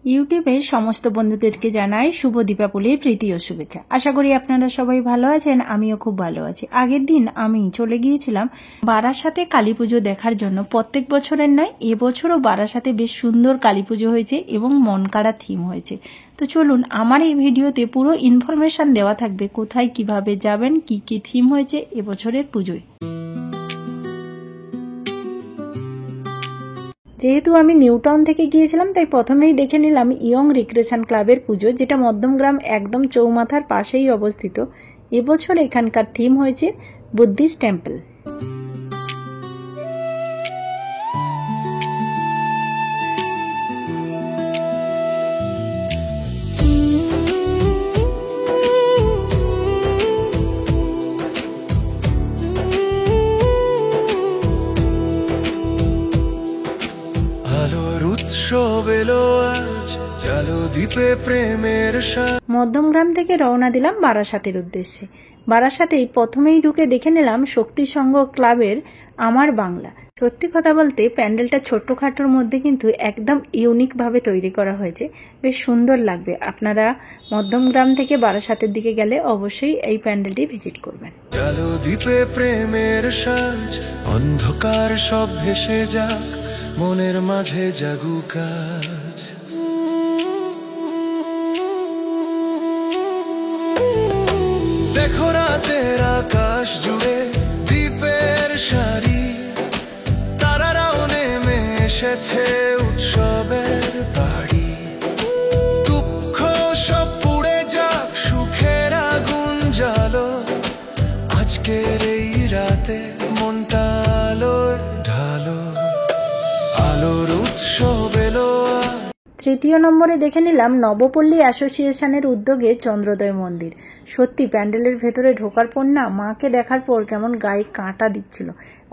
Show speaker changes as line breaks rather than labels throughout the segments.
ইউটিউবের সমস্ত বন্ধুদেরকে জানাই শুভ দীপাবলির প্রীতি ও শুভেচ্ছা। আশা করি আপনারা সবাই ভালো আছেন, আমিও খুব ভালো আছি। আগের দিন আমি চলে গিয়েছিলাম বারাসাতে কালী পুজো দেখার জন্য। প্রত্যেক বছরের নয়, এবছরও বারাসাতে বেশ সুন্দর কালী পুজো হয়েছে এবং মন কাড়া থিম হয়েছে। তো চলুন, আমার এই ভিডিওতে পুরো ইনফরমেশন দেওয়া থাকবে কোথায় কিভাবে যাবেন, কি কি থিম হয়েছে এবছরের পুজোয়। যেহেতু আমি নিউ টাউন থেকে গিয়েছিলাম, তাই প্রথমেই দেখে নিলাম ইয়ং রিক্রিয়েশন ক্লাবের পুজো, যেটা মধ্যমগ্রাম একদম চৌমাথার পাশেই অবস্থিত। এবছর এখানকার থিম হয়েছে বুদ্ধিস্ট টেম্পল। মধ্যমগ্রাম থেকে রওনা দিলাম বারাসাতের উদ্দেশ্যে। বারাসাতেই প্রথমেই ঢুকে দেখে নিলাম শক্তি সংঘ ক্লাবের আমার বাংলা। সত্যি কথা বলতে প্যান্ডেলটা ছোট্টখাটোর মধ্যে কিন্তু একদম ইউনিক ভাবে তৈরি করা হয়েছে, বেশ সুন্দর লাগবে। আপনারা মধ্যমগ্রাম থেকে বারাসাতের দিকে গেলে অবশ্যই এই প্যান্ডেলটি ভিজিট করবেন।
চলো দ্বীপে প্রেমের সাজ, অন্ধকার সব ভেসে যাক, মনের মাঝে জাগুক আজ। দেখো রাতের আকাশ জুড়ে দ্বীপের সারি, তারারাও নেমে এসেছে উৎসবের বাড়ি। দুঃখ সব পুড়ে যাক, সুখের আগুন জ্বালো, আজকের এই রাতে মনটা আলোয় ঢালো, আলোর উৎসব এলো।
তৃতীয় নম্বরে দেখে নিলাম নবপল্লী অ্যাসোসিয়েশনের উদ্যোগে চন্দ্রোদয় মন্দির। সত্যি প্যান্ডেলের ভেতরে ঢোকার পর না, মাকে দেখার পর কেমন গায়ে কাঁটা দিচ্ছিল।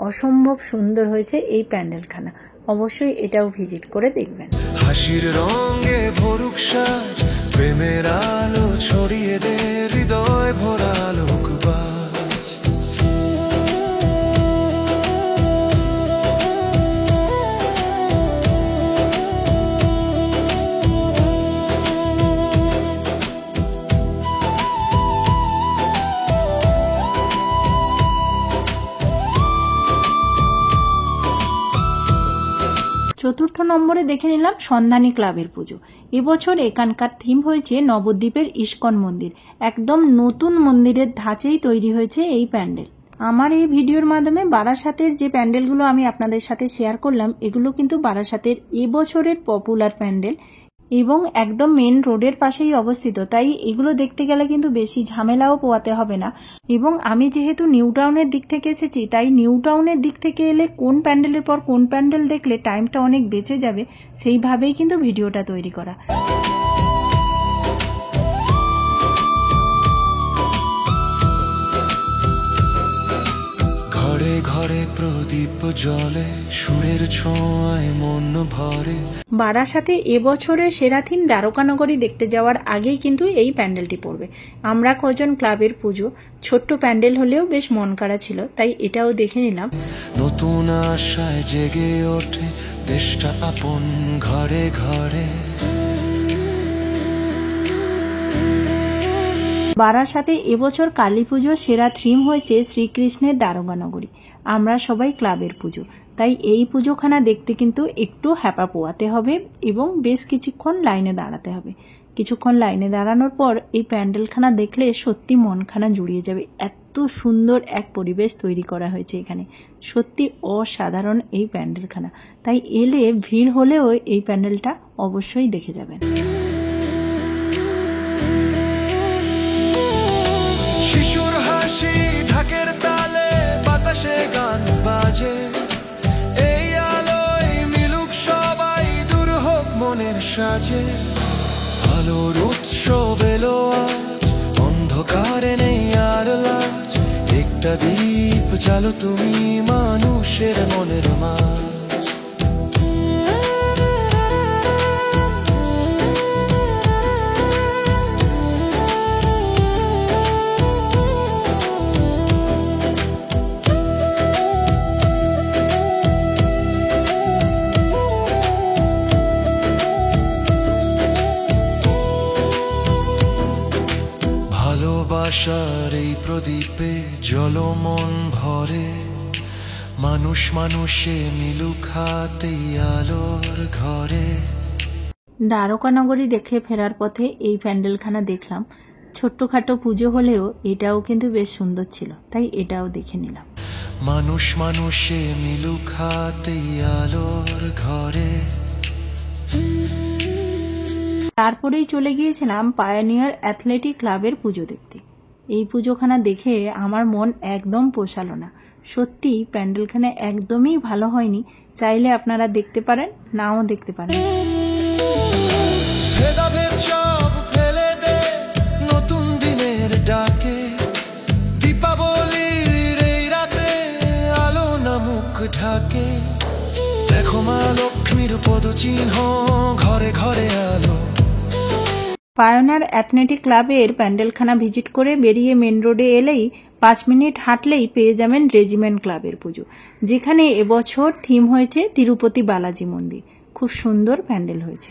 অসম্ভব সুন্দর হয়েছে এই প্যান্ডেলখানা, অবশ্যই এটাও ভিজিট করে দেখবেন।
হাসির রঙে ভরুক সাজ, প্রেমের আলো ছড়িয়ে দে, হৃদয় ভরা লোকবাজ।
চতুর্থ নম্বরে দেখে নিলাম সন্ধানী ক্লাবের পুজো। এবছর এখানকার থিম হয়েছে নবদ্বীপের ইস্কন মন্দির। একদম নতুন মন্দিরের ধাঁচেই তৈরি হয়েছে এই প্যান্ডেল। আমার এই ভিডিওর মাধ্যমে বারাসাতের যে প্যান্ডেলগুলো আমি আপনাদের সাথে শেয়ার করলাম, এগুলো কিন্তু বারাসাতের এবছরের পপুলার প্যান্ডেল এবং একদম মেন রোডের পাশেই অবস্থিত। তাই এগুলো দেখতে গেলে কিন্তু বেশি ঝামেলাও পোয়াতে হবে না। এবং আমি যেহেতু নিউ টাউনের দিক থেকে এসেছি, তাই নিউ টাউনের দিক থেকে এলে কোন প্যান্ডেলের পর কোন প্যান্ডেল দেখলে টাইমটা অনেক বেঁচে যাবে, সেইভাবেই কিন্তু ভিডিওটা তৈরি করা।
ঘরে ঘরে প্রদীপ জ্বলে, সুরের ছোঁয়ায় মন ভরে।
বারাসাতে এবছরের সেরা থিম দ্বারকানগরী দেখতে যাওয়ার আগেই কিন্তু এই প্যান্ডেলটি পড়বে। আমরা কজন ক্লাবের পুজো, ছোট্ট প্যান্ডেল হলেও বেশ মন কাড়া ছিল, তাই এটাও দেখে নিলাম।
নতুন আশায় জেগে ওঠে দেশটা আপন ঘরে ঘরে।
বারাসাতে এবছর কালী পুজোর সেরা থিম হয়েছে শ্রীকৃষ্ণের দ্বারকানগরী। আমরা সবাই ক্লাবের পুজো, তাই এই পুজোখানা দেখতে কিন্তু একটু হ্যাপা পোয়াতে হবে এবং বেশ কিছুক্ষণ লাইনে দাঁড়াতে হবে। কিছুক্ষণ লাইনে দাঁড়ানোর পর এই প্যান্ডেলখানা দেখলে সত্যি মনখানা জুড়িয়ে যাবে। এত সুন্দর এক পরিবেশ তৈরি করা হয়েছে এখানে, সত্যি অসাধারণ এই প্যান্ডেলখানা। তাই এলে ভিড় হলেও এই প্যান্ডেলটা অবশ্যই দেখে যাবেন।
শিশুর হাসি ঢাকের তালে, বাতাসে গান বাজে, এই আলোয় মিলুক সবাই, দূর হোক মনের সাজে। আলোর উৎসব এলো আজ, অন্ধকারে নেই আর লাজ, একটা দ্বীপ জ্বালো তুমি মানুষের মনের মাঝ। ভালোবাসার এই প্রদীপে জলমন ভরে, মানুষ মানুষে মিলুক হাতে আলোর ঘরে।
দ্বারকানগরী দেখে ফেরার পথে এই প্যান্ডেলখানা দেখলাম। ছোট্টখাটো পুজো হলেও এটাও কিন্তু বেশ সুন্দর ছিল, তাই এটাও দেখে নিলাম।
মানুষ মানুষে মিলুক হাতে আলোর ঘরে।
তারপরেই চলে গিয়েছিলাম পায়োনিয়ার অ্যাথলেটিক ক্লাবের পুজো দেখতে। এই পুজোখানা দেখে আমার মন একদম পোষালো না। সত্যি প্যান্ডেলখানা একদমই ভালো হয়নি। চাইলে আপনারা দেখতে পারেন, নাও দেখতে পারেন।
ভেদাভেদ সব ফেলে দে নতুন দিনের ডাকে, দীপাবলির এই রাতে আলো না মুখ ঢাকে। দেখো মা লক্ষ্মীর পদচিহ্ন, ঘরে ঘরে আলো।
পায়োনিয়ার অ্যাথলেটিক ক্লাবের প্যান্ডেলখানা ভিজিট করে বেরিয়ে মেন রোডে এলেই 5 মিনিট হাঁটলেই পেয়ে যাবেন রেজিমেন্ট ক্লাবের পুজো, যেখানে এবছর থিম হয়েছে তিরুপতি বালাজি মন্দির। খুব সুন্দর প্যান্ডেল হয়েছে।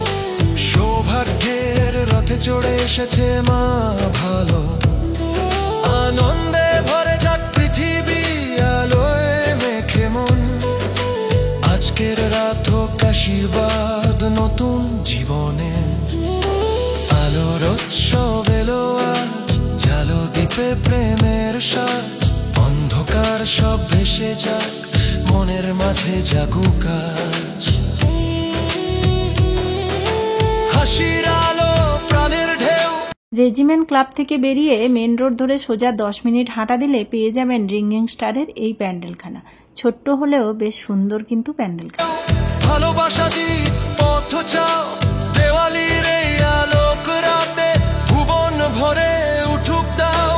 সৌভাগ্যের রথে চড়ে এসেছে মা ভালো, আনন্দে ভরে যাক পৃথিবী আলোয় মেখে মন। আজকের রাত হোক আশীর্বাদ নতুন জীবনে, আলোর উৎসব এলো আজ, জালো দ্বীপে প্রেমের সাজ। অন্ধকার সব ভেসে যাক, মনের মাঝে জাগুক আজ হাসির আলো, প্রাণের ঢেউ।
রেজিমেন্ট ক্লাব থেকে বেরিয়ে মেন রোড ধরে সোজা 10 মিনিট হাঁটা দিলে পেয়ে যাবেন রিংগিং স্টারের এই প্যান্ডেলখানা। ছোট্ট হলেও বেশ সুন্দর কিন্তু প্যান্ডেলখানা।
ভালোবাসা দি পথ চাও, দেওয়ালির এই আলোক রাতে ভুবন ভরে উঠুক দাও।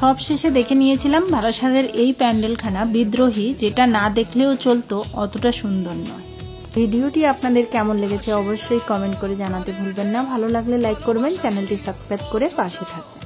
সবশেষে দেখে নিয়েছিলাম বারাসাতের এই প্যান্ডেলখানা বিদ্রোহী, যেটা না দেখলেও চলতো, অতটা সুন্দর নয়। ভিডিওটি আপনাদের কেমন লেগেছে অবশ্যই কমেন্ট করে জানাতে ভুলবেন না। ভালো লাগলে লাইক করবেন, চ্যানেলটি সাবস্ক্রাইব করে পাশে থাকবেন।